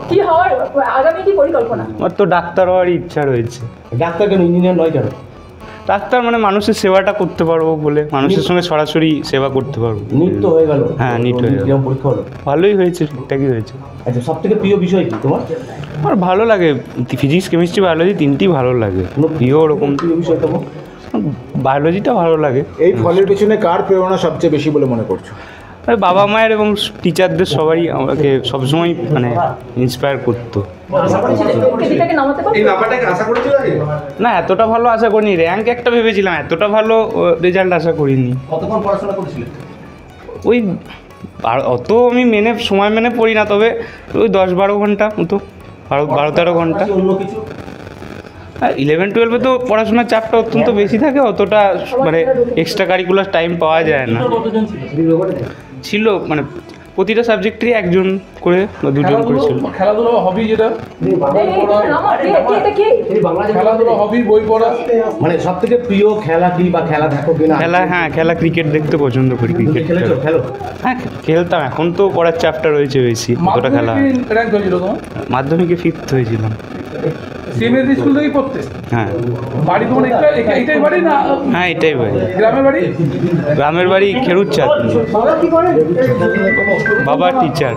কি হওয়ার আগামী কি পরিকল্পনা? আমার তো ডাক্তার হওয়ার ইচ্ছা রয়েছে। ডাক্তার কেন, ইঞ্জিনিয়ার নয় কেন? ডাক্তার মানে মানুষের সেবাটা করতে পারবো বলে, মানুষের সঙ্গে সরাসরি সেবা করতে পারবো। নিট তো হয়ে গেল। হ্যাঁ, নিট হয়ে গেল। কিরকম পরীক্ষা হলো? ভালোই হয়েছে, ঠিকঠাকই হয়েছে। আচ্ছা, সব থেকে প্রিয় বিষয় কি তোমার? আমার ভালো লাগে ফিজিক্স, কেমিস্ট্রি, বায়োলজি তিনটিই ভালো লাগে। কোনো প্রিয় ওরকম প্রিয় বিষয় তোমার? বায়োলজিটা ভালো লাগে। এই ফলের পেছনে কার প্রেরণা সবচেয়ে বেশি বলে মনে করছো? বাবা মায়ের এবং টিচারদের সবাই আমাকে সবসময় মানে ইন্সপায়ার করতো। না, এতটা ভালো আশা করিনি। র্যাঙ্ক একটা ভেবেছিলাম, এতটা ভালো রেজাল্ট আশা করিনি। কতক্ষণ পড়াশোনা করেছিলে? ওই অত আমি সময় মেনে পড়ি না, তবে ওই 10-12 ঘন্টা মতো, 12-13 ঘন্টা। অন্য কিছু? 11-12 তো পড়াশোনার চাপটা অত্যন্ত বেশি থাকে, অতটা মানে এক্সট্রা কারিকুলার টাইম পাওয়া যায় না। ছিল মানে প্রতিটা সাবজেক্টেরই একজন করে বা দুজন করে ছিল। খেলাধুলা হবি, যেটা খেলাধুলা হবি, বই পড়া। মানে সব থেকে প্রিয় খেলা কি বা খেলা দেখো কিনা? খেলা ক্রিকেট দেখতে পছন্দ করি। ক্রিকেট খেলো? হ্যাঁ, খেলতাম। এখন তো পড়ার চাপটা রয়েছে বেশি, অতটা খেলা। র্যাঙ্ক হয়েছিল তোমার? মাধ্যমিকে 5th হয়েছিলাম। সিএমএসি স্কুল থেকেই পড়তে? হ্যাঁ। বাড়ি তোমার এইটাই বাড়ি না? হ্যাঁ, এটাই বাড়ি। গ্রামের বাড়ি? গ্রামের বাড়ি খেরুচ্চাঁদ। বাবা টিচার।